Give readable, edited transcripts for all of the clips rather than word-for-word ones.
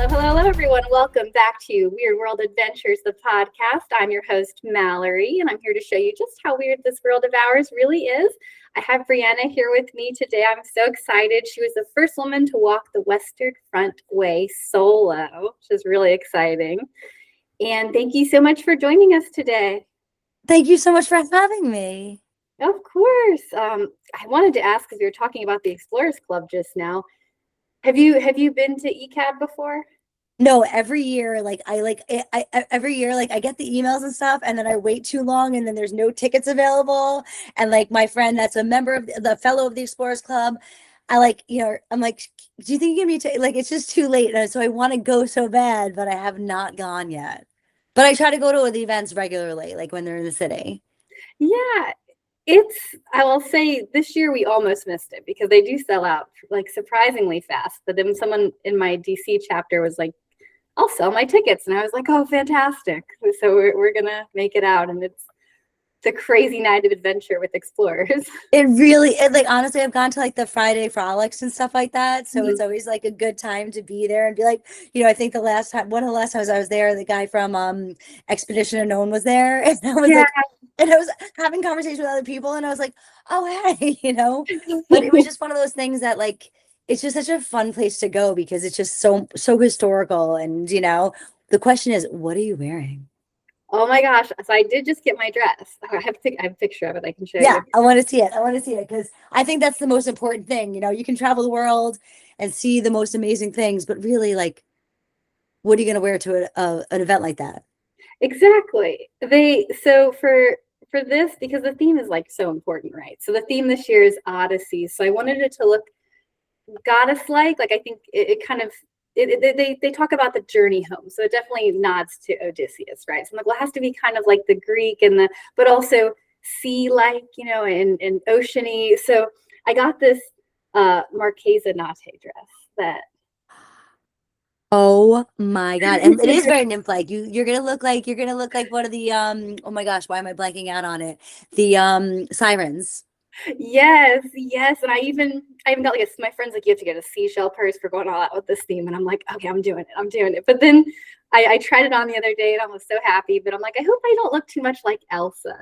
Hello, everyone. Welcome back to Weird World Adventures, the podcast. I'm your host, Mallory, and I'm here to show you just how weird this world of ours really is. I have Briana here with me today. I'm so excited. She was the first woman to walk the Western Frontway solo, which is really exciting. And thank you so much for joining us today. Thank you so much for having me. Of course. I wanted to ask, because we were talking about the Explorers Club just now. Have you been to ECAB before? No, every year, every year, I get the emails and stuff, and then I wait too long, and then there's no tickets available. And like my friend, that's a member of the fellow of the Explorers Club, I'm like, do you think you give me it's just too late, and so I want to go so bad, but I have not gone yet. But I try to go to the events regularly, like when they're in the city. Yeah, I will say this year we almost missed it because they do sell out like surprisingly fast. But then someone in my DC chapter was like, I'll sell my tickets. And I was like, oh, fantastic. So we're going to make it out. And it's a crazy night of adventure with explorers. Honestly, I've gone to like the Friday frolics and stuff like that. So it's always like a good time to be there and be like, I think one of the last times I was there, the guy from Expedition Unknown was there. And I was and I was having conversations with other people, and I was like, oh, hey, but it was just one of those things that it's just such a fun place to go because it's just so historical. And, the question is, what are you wearing? Oh my gosh. So I did just get my dress. I have a picture of it. I can show you. Yeah, I want to see it because I think that's the most important thing. You can travel the world and see the most amazing things, but really, what are you going to wear to an event like that? Exactly. So for this, because the theme is so important, right? So the theme this year is Odyssey. So I wanted it to look goddess-like. I think it kind of they talk about the journey home, so it definitely nods to Odysseus, right? So I'm like, well, it has to be kind of like the Greek but also sea-like, and oceany. So I got this Marchesa Nate dress that. Oh my God. And it is very nymph-like. You're gonna look like one of the oh my gosh, why am I blanking out on it? The sirens. Yes. And I even got my friend's like, you have to get a seashell purse for going all out with this theme. And I'm like, okay, I'm doing it. But then I tried it on the other day and I was so happy, but I'm like, I hope I don't look too much like Elsa.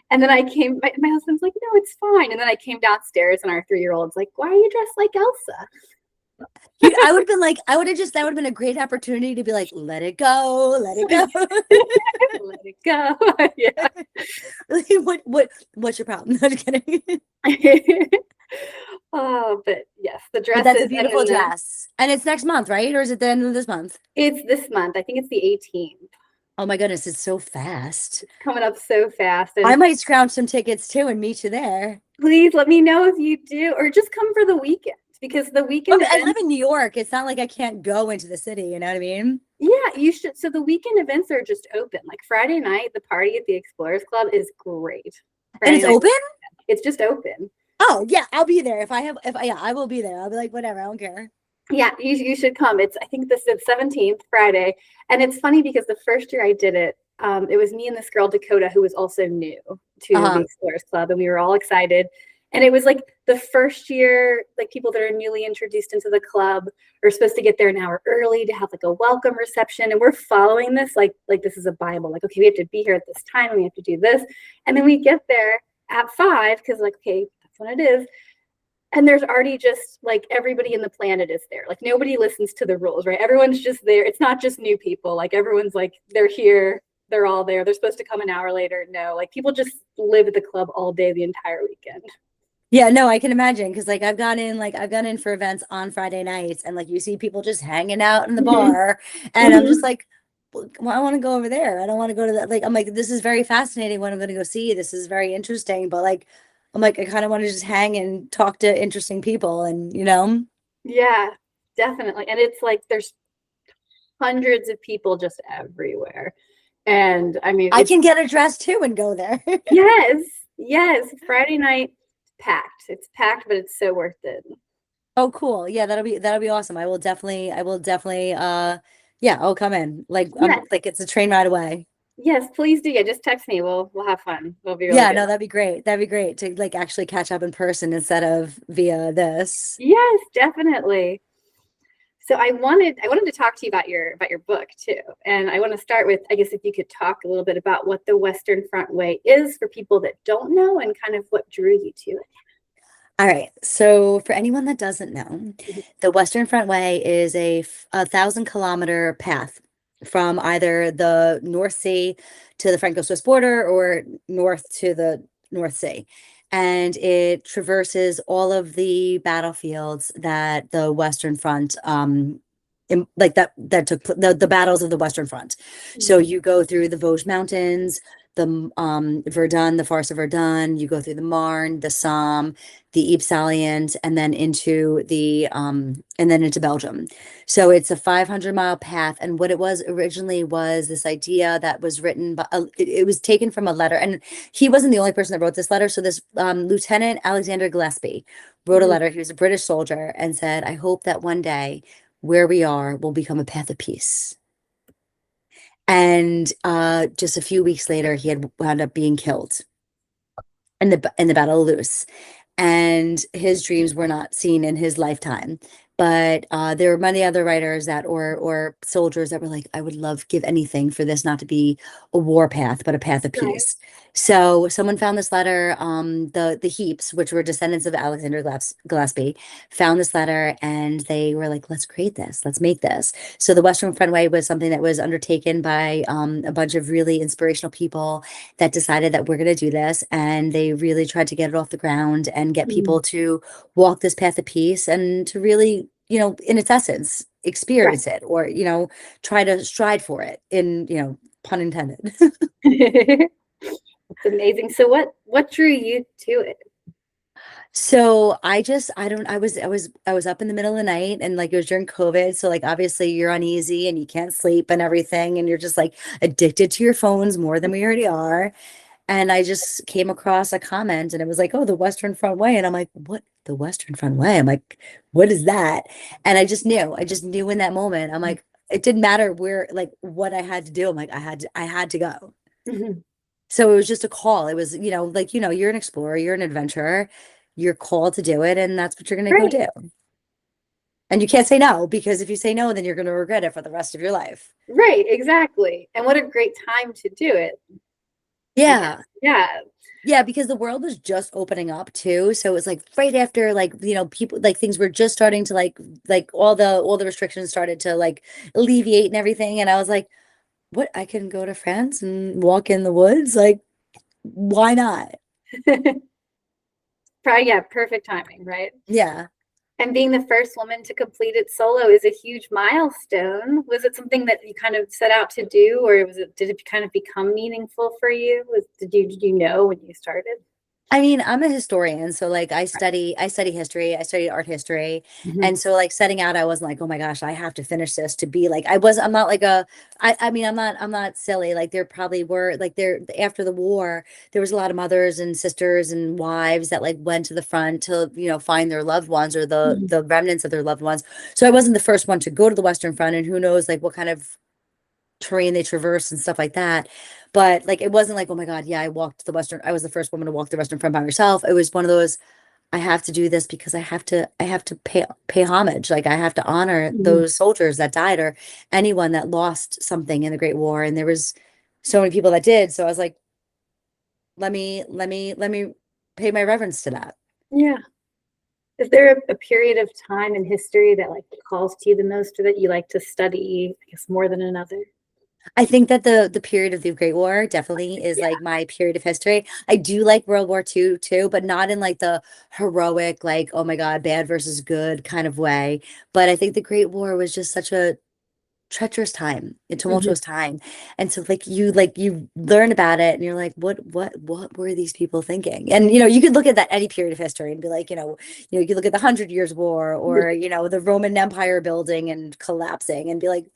And then my husband's like, no, it's fine. And then I came downstairs and our 3-year-old's like, why are you dressed like Elsa? I would have been a great opportunity to be like, let it go. Let it go. Yeah. What's your problem? I'm just kidding. Oh, but yes, the dress. But that's a beautiful dress. And it's next month, right? Or is it the end of this month? It's this month. I think it's the 18th. Oh my goodness, it's so fast. It's coming up so fast. And I might scrounge some tickets too and meet you there. Please let me know if you do, or just come for the weekend. Because the weekend I live in New York. It's not like I can't go into the city. You know what I mean? Yeah, you should. So the weekend events are just open. Like Friday night, the party at the Explorers Club is great. And it's open? It's just open. Oh yeah, I'll be there. I will be there. I'll be like, whatever, I don't care. Yeah, you should come. I think this is 17th Friday. And it's funny because the first year I did it, it was me and this girl, Dakota, who was also new to the Explorers Club. And we were all excited. And it was like the first year, people that are newly introduced into the club are supposed to get there an hour early to have a welcome reception. And we're following this like this is a Bible. Okay, we have to be here at this time and we have to do this. And then we get there at 5 because okay, that's when it is. And there's already just everybody in the planet is there. Nobody listens to the rules, right? Everyone's just there. It's not just new people. Everyone's they're here. They're all there. They're supposed to come an hour later. No, people just live at the club all day, the entire weekend. Yeah, no, I can imagine because I've gone in for events on Friday nights and you see people just hanging out in the bar and I'm just like, well, I want to go over there. I don't want to go to that. I'm like, this is very fascinating what I'm going to go see. This is very interesting, but I'm like, I kind of want to just hang and talk to interesting people and Yeah, definitely. And it's there's hundreds of people just everywhere. And I mean, I can get a dress too and go there. Yes. Friday night. It's packed, but it's so worth it. Oh, cool. Yeah, that'll be awesome. I will definitely I'll come in. It's a train ride away. Yes, please do. Yeah, just text me. We'll have fun. We'll be really good. No, that'd be great. That'd be great to actually catch up in person instead of via this. Yes, definitely. So I wanted to talk to you about your book too. And I want to start with, I guess, if you could talk a little bit about what the Western Front Way is for people that don't know and kind of what drew you to it. All right. So for anyone that doesn't know, the Western Front Way is a 1,000-kilometer path from either the North Sea to the Franco-Swiss border or north to the North Sea. And it traverses all of the battlefields that the Western Front, like that took the battles of the Western Front. So you go through the Vosges Mountains, the Verdun, the Forest of Verdun. You go through the Marne, the Somme, the Ypres Salient, and then into Belgium. So it's a 500-mile path. And what it was originally was this idea that was written by, it was taken from a letter. And he wasn't the only person that wrote this letter. So this Lieutenant Alexander Gillespie wrote a letter. He was a British soldier and said, I hope that one day where we are will become a path of peace. And just a few weeks later, he had wound up being killed in the Battle of Loos. And his dreams were not seen in his lifetime. But there were many other writers that or soldiers that were like, I would love give anything for this not to be a war path, but a path of peace. So someone found this letter, the Heaps, which were descendants of Alexander Gillespie, found this letter and they were like, let's create this, let's make this. So the Western Front Way was something that was undertaken by a bunch of really inspirational people that decided that we're going to do this. And they really tried to get it off the ground and get people to walk this path of peace and to really, in its essence, experience it or, try to stride for it pun intended. It's amazing. So what drew you to it? So I was up in the middle of the night and like it was during COVID. So like obviously you're uneasy and you can't sleep and everything. And you're just like addicted to your phones more than we already are. And I just came across a comment and it was like, oh, the Western Front Way. And I'm like, what? The Western Front Way? I'm like, what is that? And I just knew in that moment. I'm like, it didn't matter where, like what I had to do. I'm like, I had to go. So it was just a call. It was, you're an explorer, you're an adventurer, you're called to do it. And that's what you're going to go do. And you can't say no, because if you say no, then you're going to regret it for the rest of your life. Right. Exactly. And what a great time to do it. Yeah. Yeah. Yeah, because the world was just opening up too. So it was like right after people like things were just starting to like all the restrictions started to like alleviate and everything. And I was like, what, I can go to France and walk in the woods? Like, why not? Probably, yeah, perfect timing, right? Yeah. And being the first woman to complete it solo is a huge milestone. Was it something that you kind of set out to do, or did it kind of become meaningful for you? Did you know when you started? I mean, I'm a historian, so like I study history, I studied art history. And so like setting out, I wasn't like, oh my gosh, I have to finish this to be like, I'm not like I mean, I'm not silly. Like there probably were like after the war, there was a lot of mothers and sisters and wives that like went to the front to, find their loved ones or the remnants of their loved ones. So I wasn't the first one to go to the Western Front, and who knows like what kind of terrain they traverse and stuff like that. But like it wasn't like, oh my God, yeah, I was the first woman to walk the Western Front by myself. It was one of those, I have to do this because I have to pay homage. Like I have to honor those soldiers that died or anyone that lost something in the Great War. And there was so many people that did. So I was like, let me pay my reverence to that. Yeah. Is there a period of time in history that like calls to you the most, or that you like to study, I guess, more than another? I think that the period of the Great War definitely is like my period of history. I do like World War II too, but not in like the heroic, like, oh my God, bad versus good kind of way. But I think the Great War was just such a treacherous time, a tumultuous time. And so you learn about it and you're like, what were these people thinking? And you could look at that any period of history and be like, you could look at the 100 Years' War or, the Roman Empire building and collapsing and be like,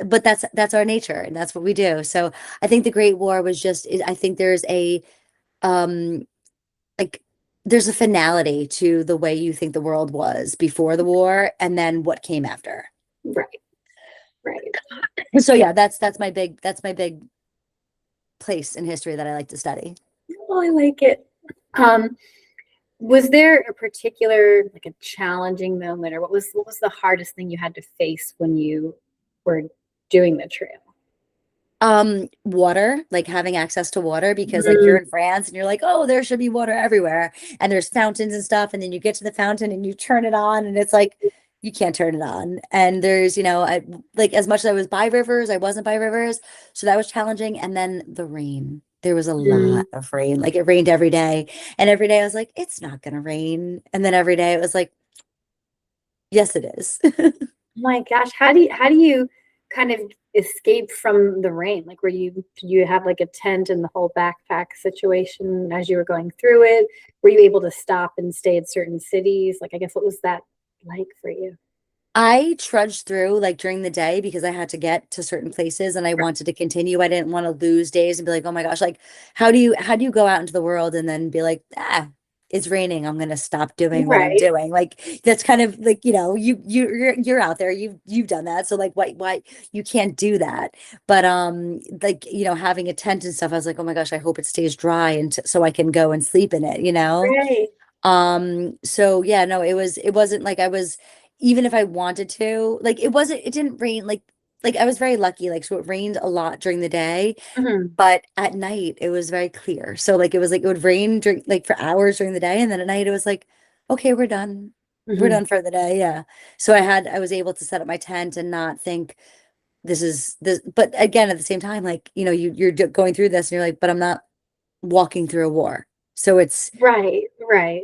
but that's our nature and that's what we do. So I think the Great War was I think there's um like there's a finality to the way you think the world was before the war and then what came after. Right. So yeah, that's my big place in history that I like to study. Well, I like it. Was there a particular, like a challenging moment, or what was the hardest thing you had to face when you were doing the trail? Water, like having access to water, because like you're Mm, in France and you're like, oh, there should be water everywhere. And there's fountains and stuff. And then you get to the fountain and you turn it on and it's like, you can't turn it on. And there's, like as much as I was by rivers, I wasn't by rivers. So that was challenging. And then the rain. There was a mm. lot of rain. Like it rained every day. And every day I was like, it's not gonna rain. And then every day it was like, yes, it is. Oh my gosh, how do you kind of escape from the rain? Like, did you have like a tent and the whole backpack situation as you were going through it? Were you able to stop and stay at certain cities? Like, I guess what was that like for you? I trudged through like during the day because I had to get to certain places and I wanted to continue. I didn't want to lose days and be like, oh my gosh, like how do you go out into the world and then be like, it's raining. I'm gonna stop doing what I'm Right. doing. Like that's kind of like, you're out there. You've done that. So like why you can't do that. But like, having a tent and stuff, I was like, oh my gosh, I hope it stays dry and so I can go and sleep in it. Right. So yeah, no, it wasn't like I was, even if I wanted to, like it didn't rain like I was very lucky, like so it rained a lot during the day, Hmm. but at night it was very clear. So like it was like it would rain during like for hours during the day, and then at night it was like, okay, we're done. We're Hmm. done for the day. Yeah. So I was able to set up my tent and not think this is this, but again, at the same time, like, you're going through this and you're like, but I'm not walking through a war. So it's Right. Right.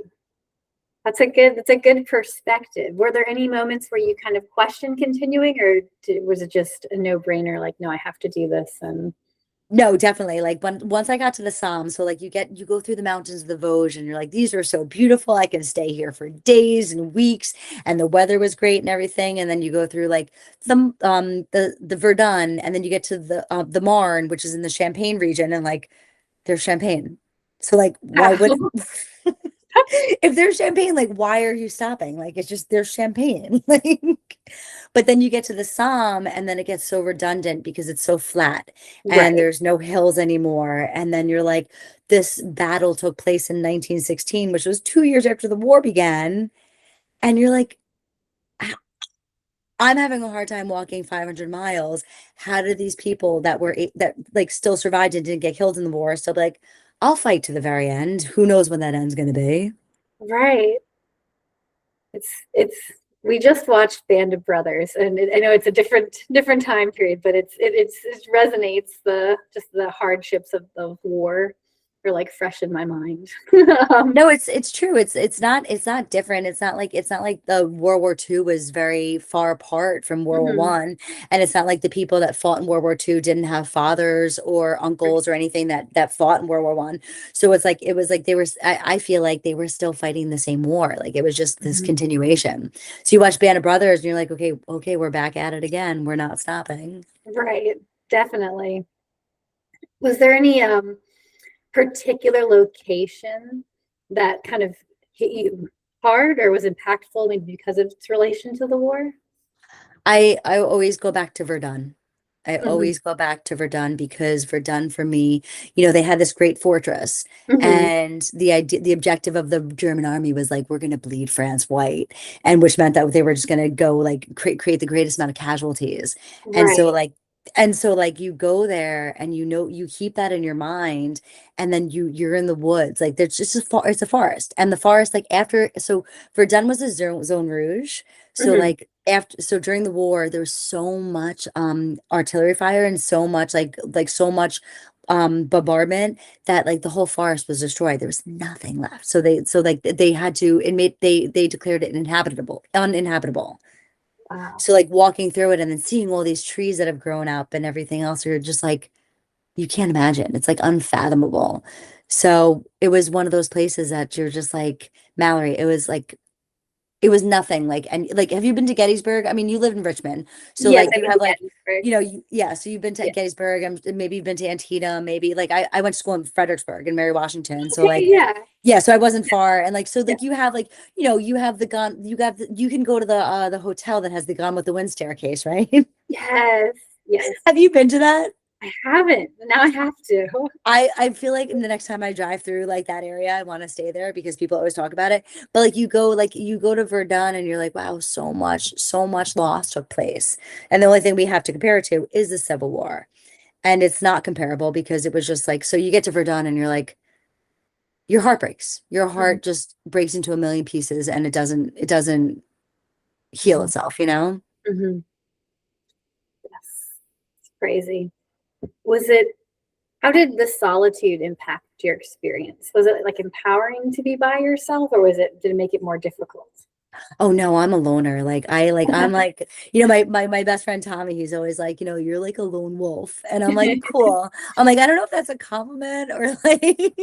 That's a good perspective. Were there any moments where you kind of questioned continuing, or was it just a no-brainer, like, no, I have to do this? And No, definitely. Like once I got to the Psalms, so like you go through the mountains of the Vosges and you're like, these are so beautiful. I can stay here for days and weeks, and the weather was great and everything. And then you go through like the Verdun, and then you get to the Marne, which is in the Champagne region, and like there's champagne. So like why would if there's champagne, like why are you stopping? Like it's just there's champagne. Like but then you get to the Somme and then it gets so redundant because it's so flat and right. there's no hills anymore. And then you're like, this battle took place in 1916, which was 2 years after the war began. And you're like, "Ah, I'm having a hard time walking 500 miles. How did these people that like still survived and didn't get killed in the war still be like, I'll fight to the very end. Who knows when that end's going to be? Right. It's we just watched Band of Brothers, and I know it's a different time period, but it resonates, the hardships of war are like fresh in my mind. um, No, it's true. It's not different. It's not like the World War II was very far apart from World War mhm. One, and it's not like the people that fought in World War II didn't have fathers or uncles or anything that fought in World War One. So it was like they were. I feel like they were still fighting the same war. Like it was just this Mhm. continuation. So you watch Band of Brothers, and you're like, okay, okay, we're back at it again. We're not stopping. Right, definitely. Was there any particular location that kind of hit you hard or was impactful, maybe because of its relation to the war? I always go back to Verdun. I Hmm. always go back to Verdun because Verdun for me, they had this great fortress, Hmm. and the objective of the German army was like, we're going to bleed France white, and which meant that they were just going to go like create the greatest amount of casualties. And so Right. like you go there and you keep that in your mind, and then you're in the woods, like there's just it's a forest, and the forest like after so Verdun was a zone rouge. So Hmm. like during the war there was so much artillery fire and so much like so much bombardment that like the whole forest was destroyed. There was nothing left. They had to they declared it uninhabitable. Wow. So like walking through it and then seeing all these trees that have grown up and everything else, you're just like you can't imagine. It's like unfathomable. So it was one of those places that you're just like, Mallory, it was nothing like, and like, have you been to Gettysburg? I mean, you live in Richmond, so Yes, like I've you been have to like, Gettysburg. yeah, so you've been to Yeah. Gettysburg, and maybe you've been to Antietam, maybe like I went to school in Fredericksburg and Mary Washington, so Okay, like, yeah. yeah, so I wasn't far, and like, so Yeah. like you have like, you have the gun, you can go to the hotel that has the Gone with the Wind staircase, right? Yes. Yes. Have you been to that? I haven't. Now I have to. I feel like the next time I drive through like that area, I want to stay there because people always talk about it. But like you go to Verdun and you're like, wow, so much loss took place. And the only thing we have to compare it to is the Civil War. And it's not comparable because it was just like, so you get to Verdun and you're like, your heart breaks. Your Mhm. heart just breaks into a million pieces and it doesn't heal itself, you know? Mhm. Yes. It's crazy. Was it, how did the solitude impact your experience? Was it like empowering to be by yourself, or did it make it more difficult? Oh no, I'm a loner. I'm like, my best friend Tommy, he's always like, you're like a lone wolf. And I'm like, cool. I'm like, I don't know if that's a compliment or like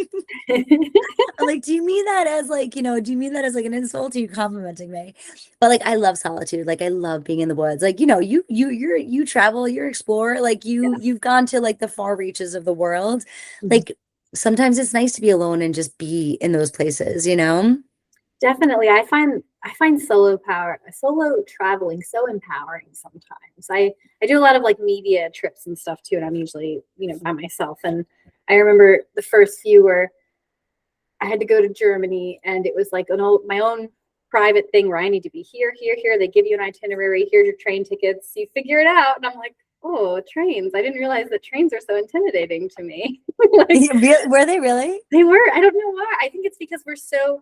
I'm like, do you mean that as like, do you mean that as like an insult? Are you complimenting me? But like I love solitude. Like I love being in the woods. Like, you travel, you explore, like Yes. you've gone to like the far reaches of the world. Mhm. Like sometimes it's nice to be alone and just be in those places, you know? Definitely. I find solo traveling so empowering sometimes. I do a lot of like media trips and stuff too, and I'm usually, by myself. And I remember the first few where I had to go to Germany, and it was like my own private thing where I need to be here, here, here. They give you an itinerary. Here's your train tickets. You figure it out. And I'm like, oh, trains. I didn't realize that trains are so intimidating to me. Like Were they really? they were. I don't know why. I think it's because we're so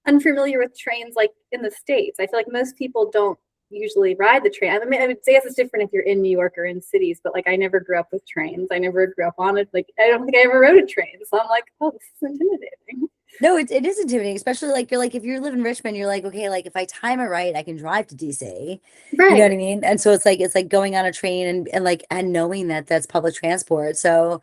unfamiliar with trains like in the States. I feel like most people don't usually ride the train. I guess it's different if you're in New York or in cities, but like I never grew up with trains. I never grew up on it. Like I don't think I ever rode a train. So I'm like, oh, this is intimidating. No, it is intimidating, especially like you're like if you live in Richmond, you're like, okay, like if I time it right, I can drive to DC. You know what Right. I mean? And so it's like going on a train and like and knowing that that's public transport. So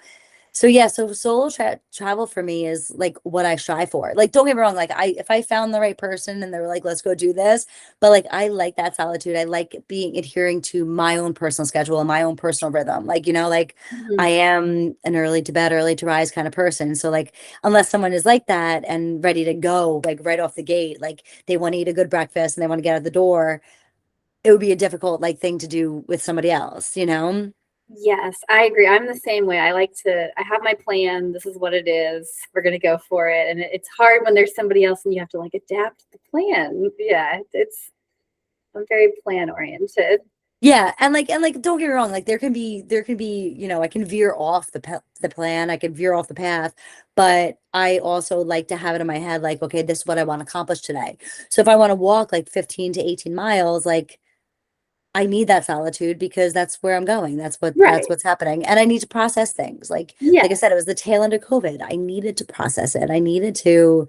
yeah, so travel for me is like what I strive for. Like, don't get me wrong, like if I found the right person and they were like, let's go do this, but like I like that solitude. I like being adhering to my own personal schedule and my own personal rhythm. Like, like I Mhm. am an early to bed, early to rise kind of person. So like unless someone is like that and ready to go, like right off the gate, like they want to eat a good breakfast and they want to get out the door, it would be a difficult like thing to do with somebody else, you know? Yes, I agree. I'm the same way. I have my plan. This is what it is. We're going to go for it. And it's hard when there's somebody else and you have to like adapt the plan. Yeah, I'm very plan oriented. Yeah, and like don't get me wrong, like there can be, I can veer off the plan, I can veer off the path, but I also like to have it in my head like, okay, this is what I want to accomplish today. So if I want to walk like 15 to 18 miles, like I need that solitude because that's where I'm going. That's Right. what's happening. And I need to process things. Like I Yes. said, it was the tail end of COVID. I needed to process it. I needed to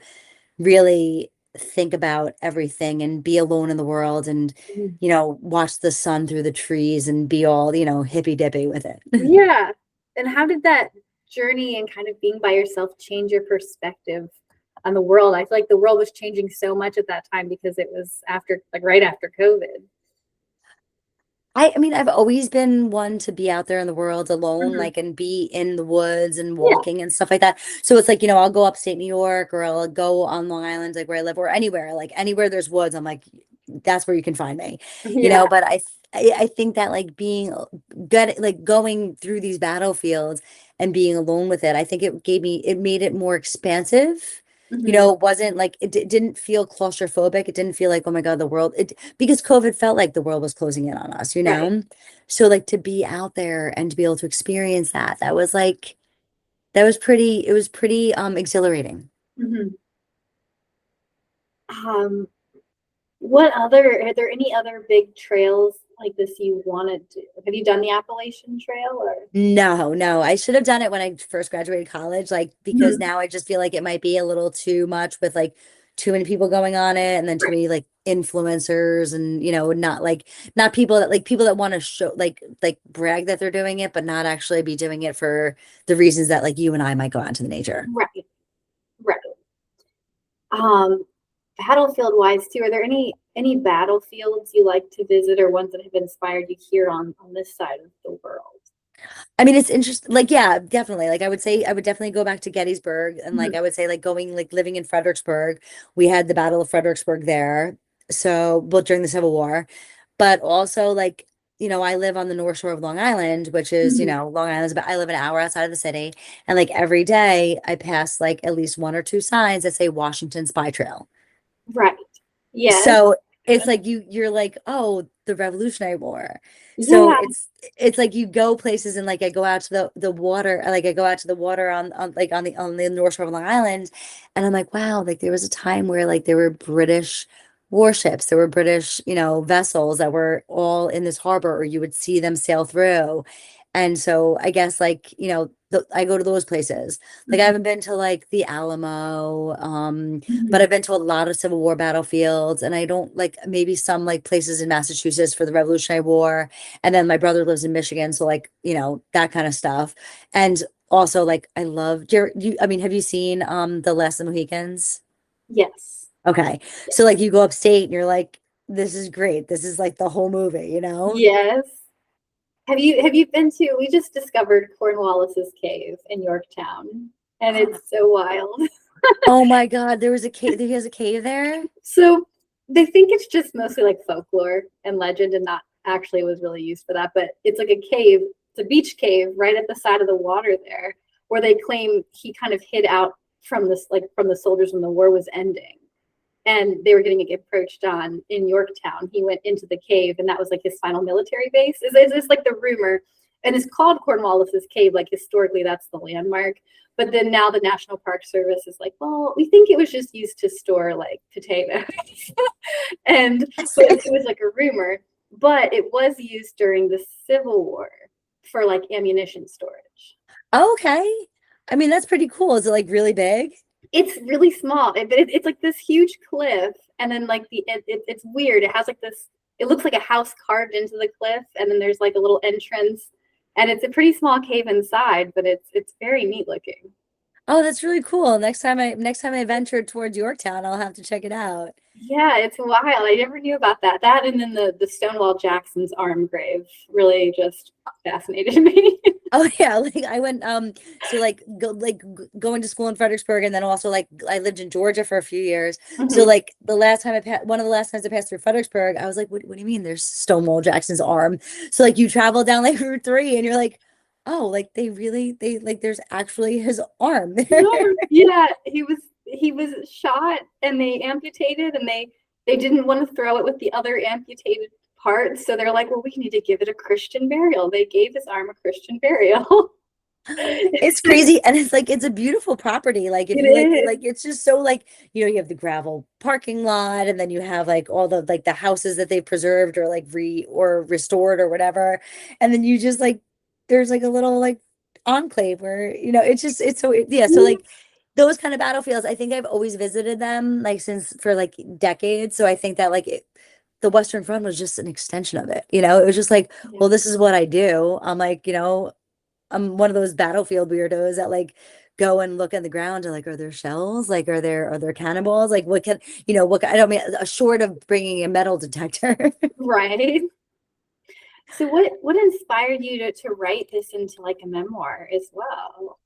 really think about everything and be alone in the world and Mhm. watch the sun through the trees and be all hippy dippy with it. Yeah. And how did that journey and kind of being by yourself change your perspective on the world? I feel like the world was changing so much at that time because it was right after COVID. I mean, I've always been one to be out there in the world alone, Mhm. like and be in the woods and Yeah. walking and stuff like that. So it's like, I'll go upstate New York or I'll go on Long Island, like where I live, or anywhere, like anywhere there's woods, I'm like, that's where you can find me, Yeah. but I think that like like going through these battlefields and being alone with it, I think it made it more expansive. Mhm. It wasn't like didn't feel claustrophobic. It didn't feel like, oh my God, the world, because COVID felt like the world was closing in on us, you Right. know? So like to be out there and to be able to experience that was like it was pretty exhilarating. Mhm. Um, are there any other big trails like this you wanted to? Have you done the Appalachian Trail or? No, no, I should have done it when I first graduated college, like because Mhm. now I just feel like it might be a little too much with like too many people going on it and then too Right. many like influencers and not people that want to show like brag that they're doing it, but not actually be doing it for the reasons that like you and I might go out into the nature. Right. Right. Um, Battlefield wise too, are there any battlefields you like to visit or ones that have inspired you here on this side of the world? I mean, it's interesting. Like, yeah, definitely. Like, I would say I would definitely go back to Gettysburg, and like Mhm. I would say like going like living in Fredericksburg. We had the Battle of Fredericksburg there. So, well, during the Civil War, but also like I live on the North Shore of Long Island, which is, Mhm. Long Island's about, I live an hour outside of the city. And like every day I pass like at least one or two signs that say Washington Spy Trail. Right. Yes. So it's like you're like, oh, the Revolutionary War. So Yeah. it's like you go places and like I go out to the water, like I go out to the water on like on the North Shore of Long Island, and I'm like, wow, like there was a time where like there were British warships, there were British, vessels that were all in this harbor, or you would see them sail through. And so I guess like, I go to those places. Like I Mhm. haven't been to like the Alamo, but Mhm. I've been to a lot of Civil War battlefields, and I don't like maybe some like places in Massachusetts for the Revolutionary War. And then my brother lives in Michigan, so like, that kind of stuff. And also like I love I mean, have you seen The Last of the Mohicans? Yes. Okay. So like you go upstate and you're like, this is great. This is like the whole movie, you know? Yes. Have you been to, we just discovered Cornwallis's cave in Yorktown, and it's so wild. Oh my God, there was a cave, he has a cave there. So they think it's just mostly like folklore and legend and not actually was really used for that, but it's like a cave, it's a beach cave right at the side of the water there, where they claim he kind of hid out from this, like from the soldiers when the war was ending. And they were getting approached on in Yorktown. He went into the cave, and that was like his final military base. Is like the rumor, and it's called Cornwallis's Cave. Like historically, that's the landmark. But then now the National Park Service is like, well, we think it was just used to store like potatoes, and but it was like a rumor. But it was used during the Civil War for like ammunition storage. Okay. I mean, that's pretty cool. Is it like really big? It's really small, but it's like this huge cliff, and then like it's weird. It has like this. It looks like a house carved into the cliff, and then there's like a little entrance, and it's a pretty small cave inside, but it's very neat looking. Oh, that's really cool. Next time I venture towards Yorktown, I'll have to check it out. Yeah, it's wild. I never knew about that. That and then the Stonewall Jackson's arm grave really just fascinated me. Oh yeah, like I went so going to school in Fredericksburg, and then also like I lived in Georgia for a few years. So Mhm. like one of the last times I passed through Fredericksburg, I was like, what do you mean there's Stonewall Jackson's arm? So like you travel down like Route 3 and you're like, oh, like they like there's actually his arm there. Yeah, he was shot and they amputated and they didn't want to throw it with the other amputated parts, so they're like, well, we need to give it a Christian burial. They gave his arm a Christian burial. It's crazy, and it's like it's a beautiful property. Like if It you is. like it's just so like you have the gravel parking lot, and then you have like all the like the houses that they've preserved or like or restored or whatever, and then you just like there's like a little like enclave where it's so yeah. So like those kind of battlefields, I think I've always visited them like since for like decades. So I think that like the Western Front was just an extension of it. It was just like, Yeah. well, this is what I do. I'm like, I'm one of those battlefield weirdos that like go and look at the ground and like, are there shells? Like, are there cannonballs? Like, I don't mean short of bringing a metal detector. Right. So what inspired you to write this into like a memoir as well?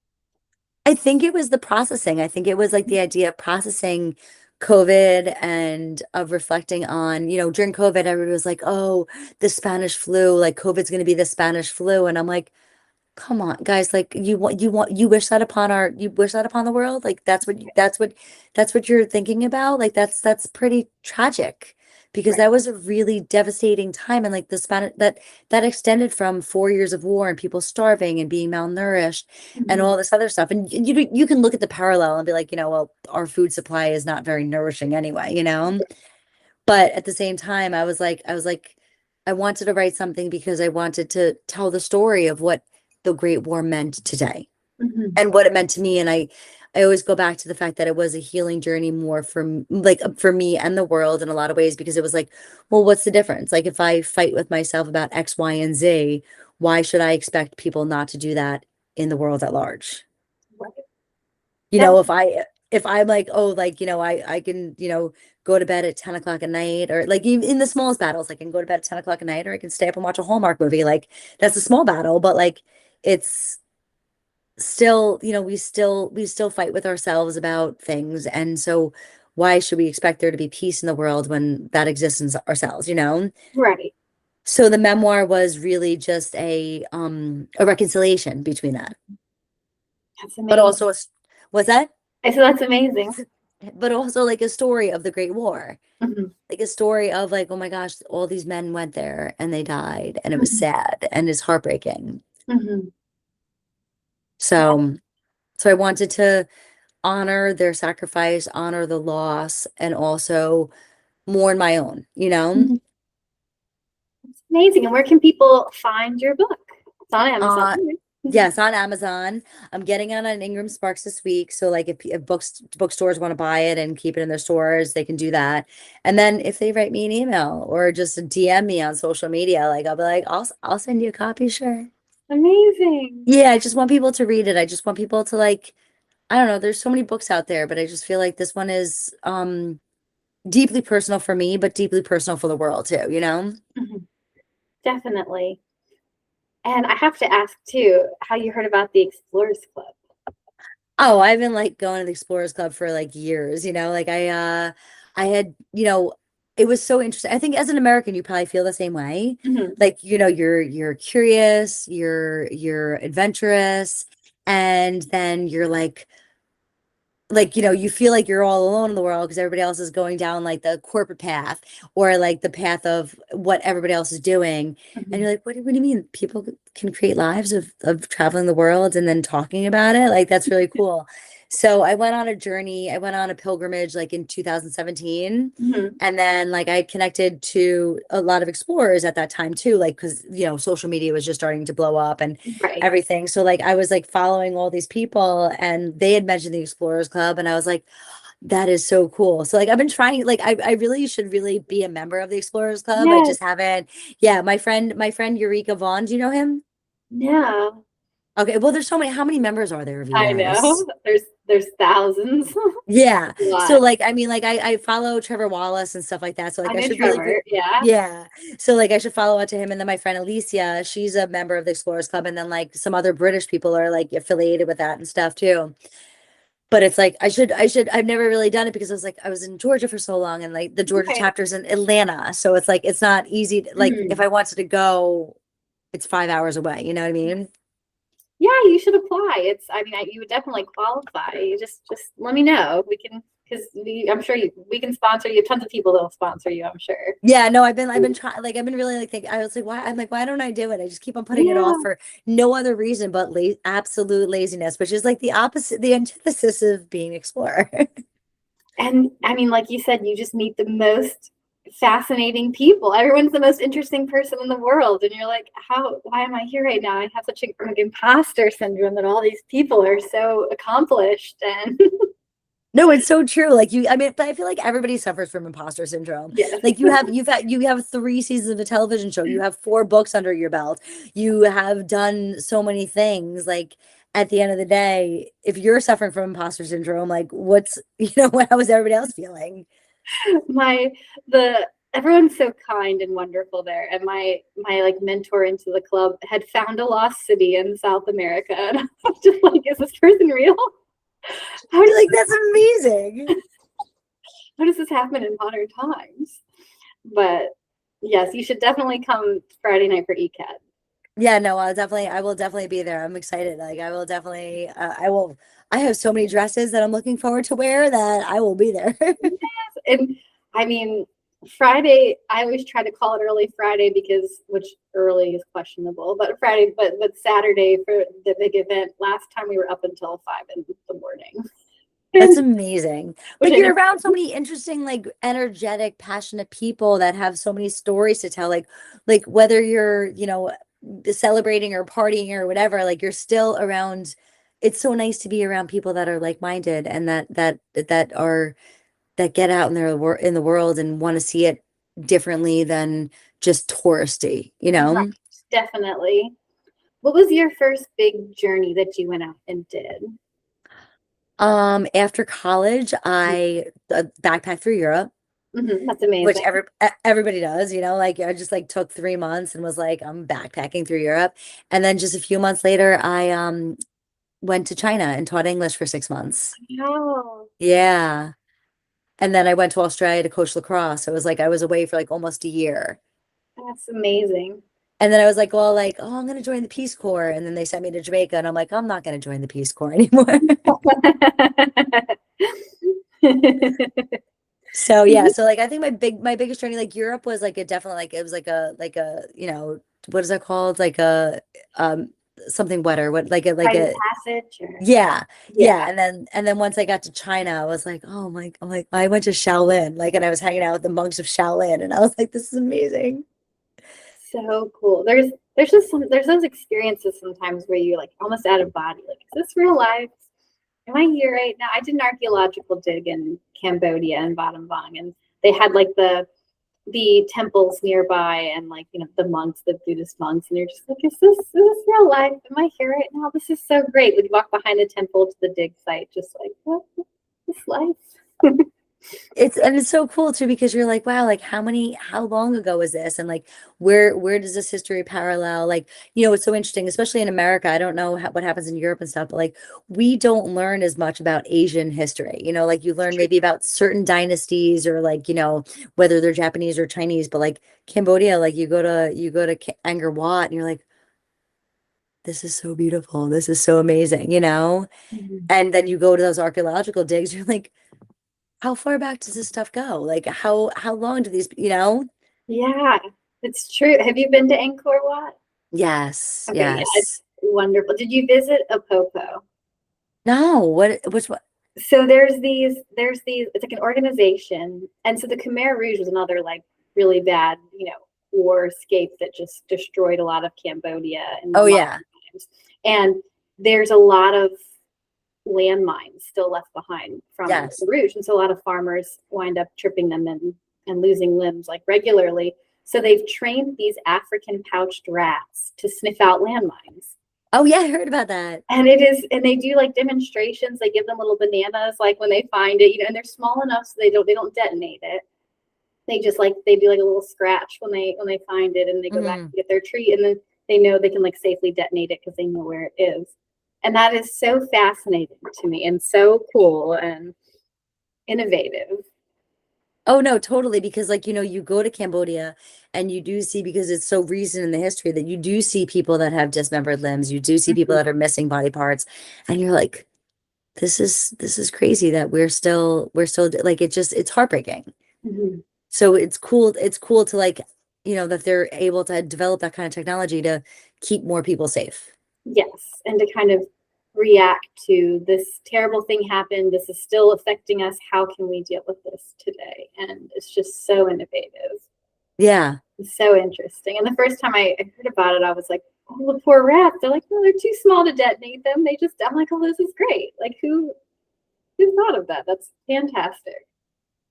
I think it was the processing. I think it was like the idea of processing COVID and of reflecting on, during COVID, everybody was like, oh, the Spanish flu, like COVID's going to be the Spanish flu. And I'm like, come on, guys, like you wish that upon the world? Like that's what you're thinking about? Like that's pretty tragic because Right. that was a really devastating time, and like the Spanish that extended from 4 years of war and people starving and being malnourished and Mhm. all this other stuff. And you can look at the parallel and be like, well, our food supply is not very nourishing anyway. But at the same time, I was like, I wanted to write something because I wanted to tell the story of what the Great War meant today Mhm. and what it meant to me. And I always go back to the fact that it was a healing journey more like for me and the world in a lot of ways, because it was like, well, what's the difference? Like if I fight with myself about X, Y, and Z, why should I expect people not to do that in the world at large? Right. you That know if I if I'm like, oh, like, I can, go to bed at 10 o'clock at night, or like even in the smallest battles, I can go to bed at 10 o'clock at night, or I can stay up and watch a Hallmark movie. Like that's a small battle, but like it's still, we still fight with ourselves about things. And so why should we expect there to be peace in the world when that exists in ourselves? right. So the memoir was really just a reconciliation between that, That's but amazing. also what's that? I said that's amazing. But also like a story of the Great War, Mhm, like a story of like, oh my gosh, all these men went there and they died, and it was mhm, sad and it's heartbreaking. mhm. So, so I wanted to honor their sacrifice, honor the loss, and also mourn my own, you know? Mhm. It's amazing. And where can people find your book? It's on Amazon. Uh, yes, on Amazon. I'm getting it on Ingram Sparks this week. So like if bookstores want to buy it and keep it in their stores, they can do that. And then if they write me an email or just DM me on social media, like I'll be like, I'll send you a copy, sure. Amazing. Yeah, I just want people to read it. I just want people to like, I don't know, there's so many books out there, but I just feel like this one is deeply personal for me, but deeply personal for the world too, you know? Mhm. Definitely. And I have to ask too, how you heard about the Explorers Club. Oh, I've been like going to the Explorers Club for like years, like I had, it was so interesting. I think as an American, you probably feel the same way. Mhm. Like, you're curious, you're adventurous, and then you're like you feel like you're all alone in the world because everybody else is going down like the corporate path or like the path of what everybody else is doing, and Mhm. you're like, what do you mean people can create lives of traveling the world and then talking about it? Like, that's really cool. So I went on a journey, I went on a pilgrimage like in 2017, Mhm. and then like I connected to a lot of explorers at that time too, like because social media was just starting to blow up and Right. everything. So like I was like following all these people and they had mentioned the Explorers Club and I was like, that is so cool. So like I've been trying, like I really should really be a member of the Explorers Club. I Yes. just haven't. Yeah, my friend Eureka Vaughn, do you know him? No. Okay, well there's so many. How many members are there of you I know. guys? There's thousands. Yeah. A So lot. like I mean like I follow Trevor Wallace and stuff like that. So I like I know should really be, Trevor. Yeah. yeah. So like I should follow up to him, and then my friend Alicia, she's a member of the Explorers Club, and then like some other British people are like affiliated with that and stuff too. But it's like I've never really done it because I was in Georgia for so long, and like the Georgia Right. chapter's in Atlanta. So it's like it's not easy like if Mhm. I wanted to go, it's 5 hours away, you know what I mean? Yeah, you should apply. I mean, you would definitely qualify. You just let me know. We can, because I'm sure we can sponsor you. Tons of people that'll sponsor you, I'm sure. Yeah, no, I've been trying, like I've been really like thinking. I was like, why? I'm like, why don't I do it? I just keep on putting it off Yeah. for no other reason but absolute laziness, which is like the opposite, the antithesis of being an explorer. And I mean, like you said, you just meet the most fascinating people. Everyone's the most interesting person in the world. And you're like, why am I here right now? I have such a like, imposter syndrome that all these people are so accomplished. And No, it's so true. Like I mean, but I feel like everybody suffers from imposter syndrome. yes. Like you have 3 seasons of a television show. You have 4 books under your belt. You have done so many things. Like at the end of the day, if you're suffering from imposter syndrome, like how is everybody else feeling? my the everyone's so kind and wonderful there, and my like mentor into the club had found a lost city in South America, and I was just like, is this person real? how You're does like, that's amazing. how does this happen in modern times? But yes, you should definitely come Friday night for ECAT. Yeah, no, I will definitely be there. I'm excited. Like I will definitely, I have so many dresses that I'm looking forward to wear that I will be there. And I mean, Friday, I always try to call it early Friday because which early is questionable, but Friday, but Saturday for the big event. Last time we were up until 5 in the morning, That's and amazing. which Like I know, you're around so many interesting, like energetic, passionate people that have so many stories to tell. Like whether you're, celebrating or partying or whatever, like you're still around. It's so nice to be around people that are like-minded and that get out in in the world and want to see it differently than just touristy, you right, know? definitely. What was your first big journey that you went out and did? After college, I backpacked through Europe, That's which amazing. everybody does, like I just like took 3 months and was like, I'm backpacking through Europe. And then just a few months later, I went to China and taught English for 6 months. Oh, Yeah. And then I went to Australia to coach lacrosse. So it was like I was away for like almost a year. That's amazing. And then I was like, well, like, oh, I'm gonna join the Peace Corps. And then they sent me to Jamaica, and I'm like, I'm not gonna join the Peace Corps anymore. So yeah, so like I think my biggest journey, like Europe was like a definitely like it was like a what is that called? Like a um something wetter, what like Rite of a passage or yeah, yeah. yeah. And then once I got to China, I was like, oh my, I'm like, I went to Shaolin, like, and I was hanging out with the monks of Shaolin, and I was like, this is amazing. So cool. There's just there's those experiences sometimes where you're like almost out of body. Like, is this real life? Am I here right now? I did an archaeological dig in Cambodia and Battambang, and they had like the temples nearby and like the monks, the Buddhist monks, and you're just like, is this real life? Am I here right now? This is so great. We'd walk behind the temple to the dig site, just like, what is this life? It's so cool too because you're like, wow, like how long ago is this? And like where does this history parallel? Like, it's so interesting, especially in America. I don't know what happens in Europe and stuff, but like we don't learn as much about Asian history. Like you learn maybe about certain dynasties or like, whether they're Japanese or Chinese, but like Cambodia, like you go to Angkor Wat and you're like, this is so beautiful. This is so amazing. Mhm. And then you go to those archaeological digs, you're like, how far back does this stuff go? Like how long do these? Yeah, it's true. Have you been to Angkor Wat? Yes, Okay, yeah, it's yes. wonderful. Did you visit Apopo? No, which one? So there's these it's like an organization, and so the Khmer Rouge was another like really bad war escape that just destroyed a lot of Cambodia in the Oh modern yeah. times. And there's a lot of landmines still left behind from the Yes. Rouge, and so a lot of farmers wind up tripping them and losing limbs like regularly. So they've trained these African pouched rats to sniff out landmines. Oh yeah, I heard about that. And they do like demonstrations. They give them little bananas like when they find it, and they're small enough so they don't detonate it. They just like they do like a little scratch when they find it, and they go back Hmm. to get their treat, and then they know they can like safely detonate it because they know where it is. And that is so fascinating to me and so cool and innovative. Oh no, totally. Because like, you go to Cambodia and you do see, because it's so recent in the history, that you do see people that have dismembered limbs, you do see people Mhm, that are missing body parts, and you're like, this is crazy that we're still like it's heartbreaking. mhm. So it's cool to like, that they're able to develop that kind of technology to keep more people safe. Yes, and to kind of react to this terrible thing happened. This is still affecting us. How can we deal with this today? And it's just so innovative. Yeah. It's so interesting. And the first time I heard about it, I was like, oh, the poor rats. They're like, no, they're too small to detonate them. I'm like, oh, this is great. Like, who thought of that? That's fantastic.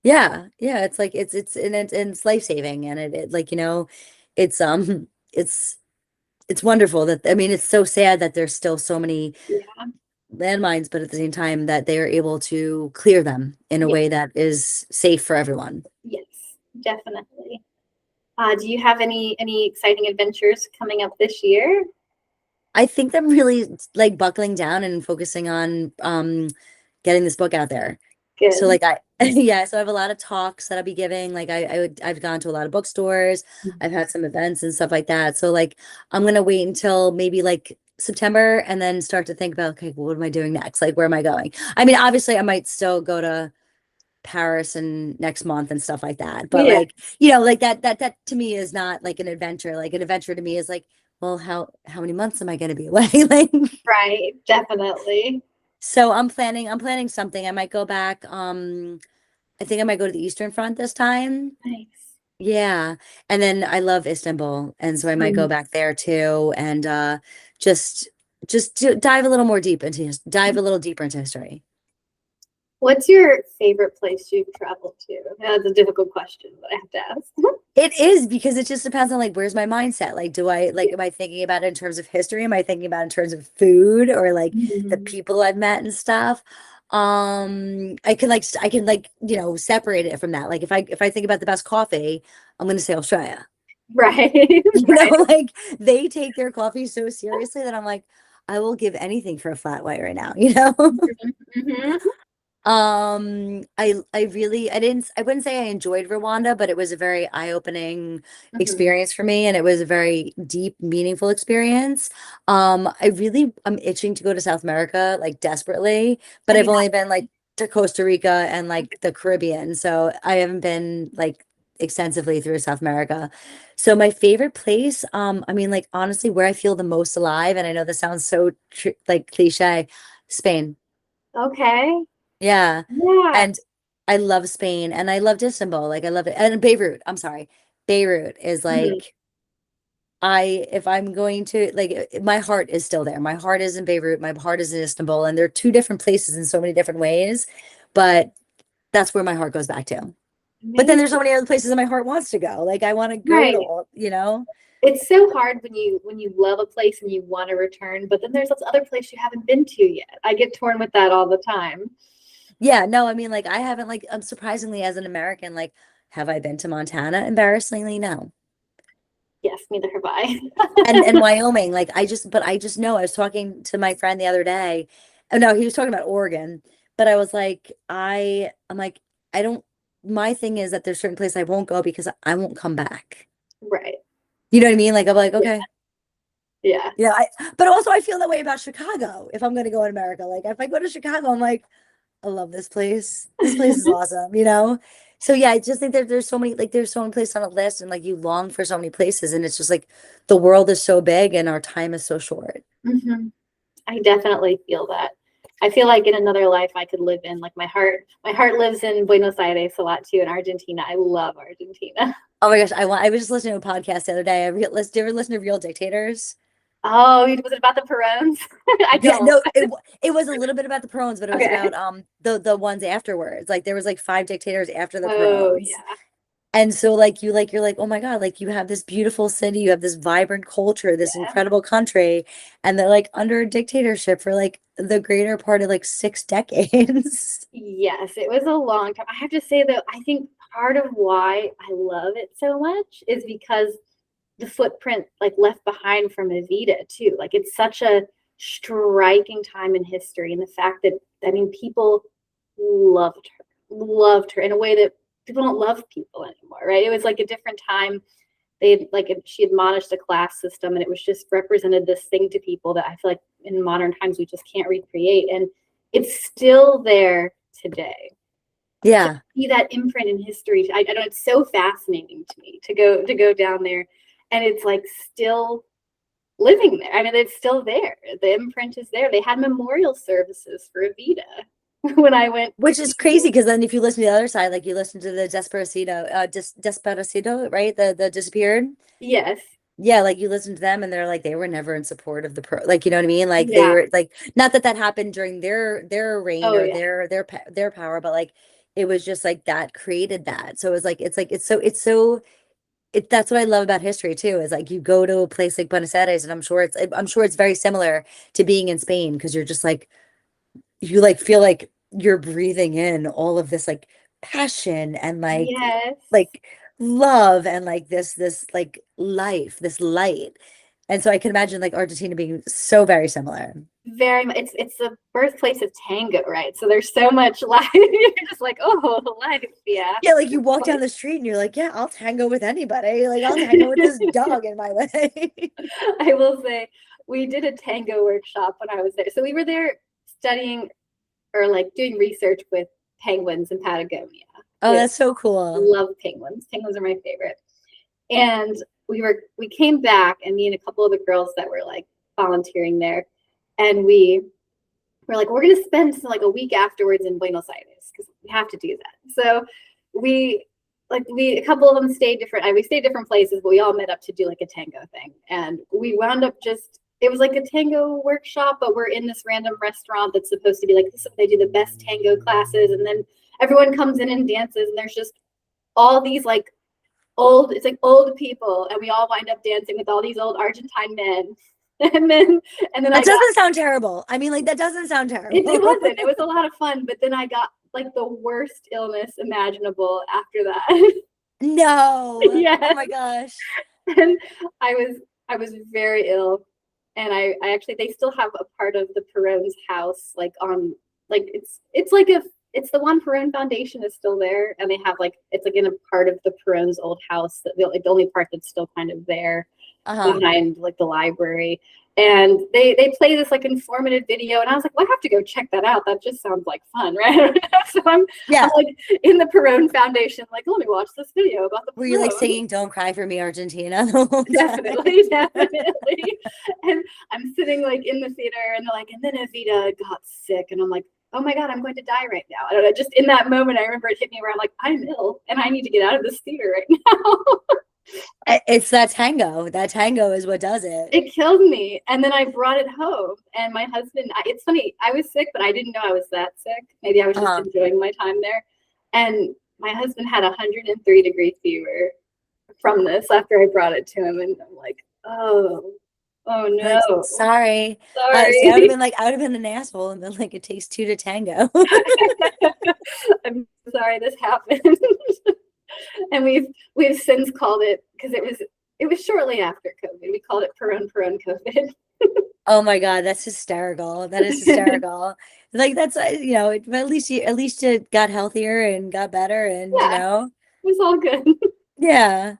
Yeah. Yeah. It's like it's life-saving, and it like, it's it's wonderful that, I mean, it's so sad that there's still so many Yeah. landmines, but at the same time that they are able to clear them in a Yes. way that is safe for everyone. Yes. Definitely. Do you have any exciting adventures coming up this year? I think I'm really like buckling down and focusing on getting this book out there. So Good. like I yeah, so I have a lot of talks that I'll be giving. Like I've gone to a lot of bookstores. I've had some events and stuff like that. So like I'm gonna wait until maybe like September and then start to think about, okay, what am I doing next? Like where am I going? I mean, obviously I might still go to Paris and next month and stuff like that. But Yeah. like, like that to me is not like an adventure. Like an adventure to me is like, well, how many months am I gonna be away? Like, Right. Definitely. so I'm planning something. I might go back. I think I might go to the Eastern Front this time. Nice. Yeah. And then I love Istanbul. And so I might go Mhm. back there too and just just to dive a little deeper into history. What's your favorite place you've traveled to? That's a difficult question, but I have to ask. It is, because it just depends on like where's my mindset. Like, Yeah. am I thinking about it in terms of history? Am I thinking about it in terms of food or like the Mhm. people I've met and stuff? I can separate it from that. Like if I think about the best coffee, I'm gonna say Australia. Right. Right. Like they take their coffee so seriously that I'm like, I will give anything for a flat white right now. Mhm. I wouldn't say I enjoyed Rwanda, but it was a very eye-opening Mhm. experience for me, and it was a very deep, meaningful experience. I'm itching to go to South America like desperately, but Have I've you only been like to Costa Rica and like the Caribbean, so I haven't been like extensively through South America. So my favorite place, I mean, like honestly, where I feel the most alive, and I know this sounds so tr like cliche, Spain. Okay. Yeah. Yeah. And I love Spain and I loved Istanbul. Like I love it. And Beirut, I'm sorry. Beirut is Mhm. like if I'm going to like my heart is still there. My heart is in Beirut, my heart is in Istanbul, and they're two different places in so many different ways, but that's where my heart goes back to. But then there's so Amazing. many other places that my heart wants to go. Like I want to go to Right. all, you know? It's so hard when you love a place and you want to return, but then there's this other place you haven't been to yet. I get torn with that all the time. Yeah, no, I mean like I haven't like surprisingly as an American, like have I been to Montana? Embarrassingly, no. Yes, neither have I. And Wyoming, like I just know I was talking to my friend the other day. Oh no, he was talking about Oregon, but I was like, I'm like, I don't my thing is that there's certain places I won't go because I won't come back. Right. You know what I mean? Like I'm like, Yeah. okay. Yeah. Yeah, but also I feel that way about Chicago if I'm gonna go in America. Like if I go to Chicago, I'm like, I love this place. This place is awesome, you know? So yeah, I just think that there's so many there's so many places on a list and like you long for so many places and it's just like the world is so big and our time is so short. Hmm. I definitely feel that. I feel like in another life I could live in like my heart lives in Buenos Aires a lot too in Argentina. I love Argentina. Oh my gosh, I was just listening to a podcast the other day. Did you ever listen to Real Dictators? Oh, was it about the Perones? I Yeah, don't. no, it was a little bit about the Perones, but it was Okay. about the ones afterwards. Like there was like five dictators after the Oh Perones. yeah. And so like you're like, oh my God, like you have this beautiful city, you have this vibrant culture, this Yeah. incredible country, and they're like under a dictatorship for like the greater part of like 6 decades. Yes, it was a long time. I have to say though, I think part of why I love it so much is because the footprint like left behind from Evita too. Like it's such a striking time in history, and the fact that I mean people loved her in a way that people don't love people anymore, right? It was like a different time. They like she admonished the class system, and it was just represented this thing to people that I feel like in modern times we just can't recreate, and it's still there today to Yeah. see that imprint in history. I don't know, it's so fascinating to me to go down there and it's like still living there. I mean, it's still there. The imprint is there. They had memorial services for Evita when I went to Which is see. crazy because then if you listen to the other side, like you listen to the Desperacito, right? The disappeared. Yes. Yeah, like you listen to them and they're like they were never in support of the pro like you know what I mean? Like they Yeah. were like not that that happened during their reign Oh or yeah. their power, but like it was just like that created that. So it was like it's so that's what I love about history too, is like you go to a place like Buenos Aires and I'm sure it's very similar to being in Spain because you're just like you like feel like you're breathing in all of this like passion and Yes. like love and like this like life, this light. And so I can imagine like Argentina being so very similar. Very much. It's the birthplace of tango, right? So there's so much life. You're just like, oh, life. Yeah. Yeah, like you walk down the street and you're like, yeah, I'll tango with anybody. Like I'll tango with this dog in my way. I will say we did a tango workshop when I was there. So we were there studying or like doing research with penguins in Patagonia. Oh, With that's so cool. love penguins. Penguins are my favorite. And we came back and me and a couple of the girls that were like volunteering there. And we were like, we're gonna spend like a week afterwards in Buenos Aires because we have to do that. So we we a couple of them stayed different. We stayed different places, but we all met up to do like a tango thing, and we wound up just. It was like a tango workshop, but we're in this random restaurant that's supposed to be like this. They do the best tango classes, and then everyone comes in and dances, and there's just all these like it's like old people, and we all wind up dancing with all these old Argentine men. And then That I got doesn't sound terrible. I mean, like that doesn't sound it terrible. wasn't. It was a lot of fun, but then I got like the worst illness imaginable after that. No. Oh Yes. my gosh. And I was very ill. And I actually they still have a part of the Perone's house like on like it's like a it's the one Perone Foundation is still there, and they have like it's like in a part of the Perone's old house that like the only part that's still kind of there behind like the library. And they play this like informative video, and I was like, well, I have to go check that out. That just sounds like fun, right? So I'm like in the Perone Foundation, like, let me watch this video about the Were you like singing "Don't Cry for Me, Argentina"? Definitely. And I'm sitting like in the theater, and they're like, and then Evita got sick, and I'm like, oh my God, I'm going to die right now. I don't know. Just in that moment, I remember it hit me where I'm like, I'm ill, and I need to get out of this theater right now. It's that tango. That tango is what does it. It killed me. And then I brought it home. And my husband, it's funny, I was sick, but I didn't know I was that sick. Maybe I was just enjoying my time there. And my husband had 103-degree fever from this after I brought it to him. And I'm like, oh no. Sorry. See, I would have been an asshole and been like, it takes two to tango. I'm sorry this happened. And we've since called it, because it was shortly after COVID. We called it Perone COVID. Oh my God, that's hysterical. That is hysterical. Like that's at least you got healthier and got better, and it was all good. Yeah.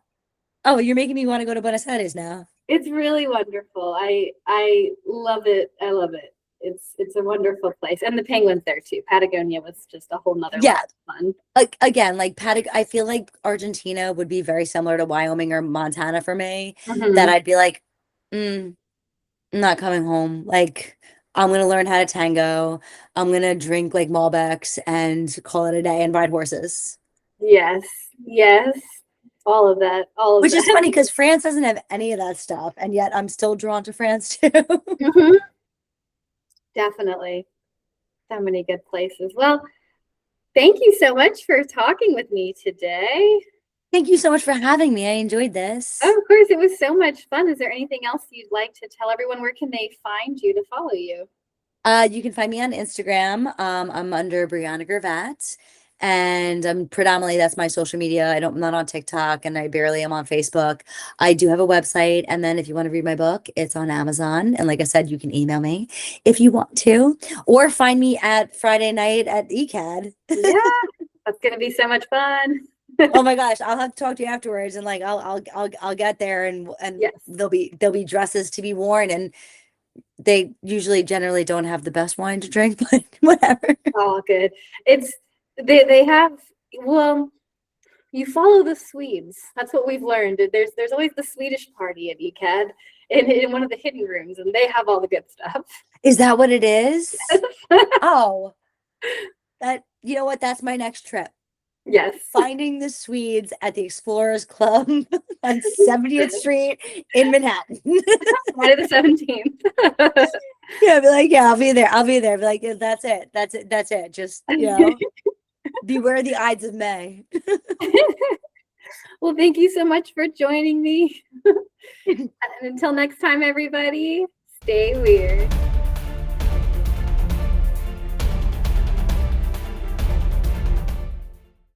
Oh, you're making me want to go to Buenos Aires now. It's really wonderful. I love it. I love it. It's a wonderful place, and the penguins there too. Patagonia was just a whole nother level of fun. Like again, like I feel like Argentina would be very similar to Wyoming or Montana for me. That I'd be like, I'm not coming home. Like I'm gonna learn how to tango. I'm gonna drink like Malbecs and call it a day and ride horses. Yes, all of that. Which is funny because France doesn't have any of that stuff, and yet I'm still drawn to France too. Definitely. So many good places. Well, thank you so much for talking with me today. Thank you so much for having me. I enjoyed this. Oh, of course, it was so much fun. Is there anything else you'd like to tell everyone? Where can they find you to follow you? You can find me on Instagram. I'm under Briana Gervat. And predominantly that's my social media. I'm not on TikTok, and I barely am on Facebook. I do have a website, and then if you want to read my book, it's on Amazon. And like I said, you can email me if you want to, or find me at Friday night at ECAD. Yeah, that's gonna be so much fun. Oh my gosh, I'll have to talk to you afterwards, and like I'll get there, and yes. there'll be dresses to be worn, and they usually generally don't have the best wine to drink, but whatever. Oh, good. They have, well, you follow the Swedes. That's what we've learned. There's always the Swedish party at ECAD in one of the hidden rooms, and they have all the good stuff. Is that what it is? Oh, you know what? That's my next trip. Yes. Finding the Swedes at the Explorers Club on 70th Street in Manhattan. Friday the 17th. Yeah, be like, I'll be there. Be like, that's it. Just, beware the Ides of May. Well, thank you so much for joining me. And until next time, everybody, stay weird.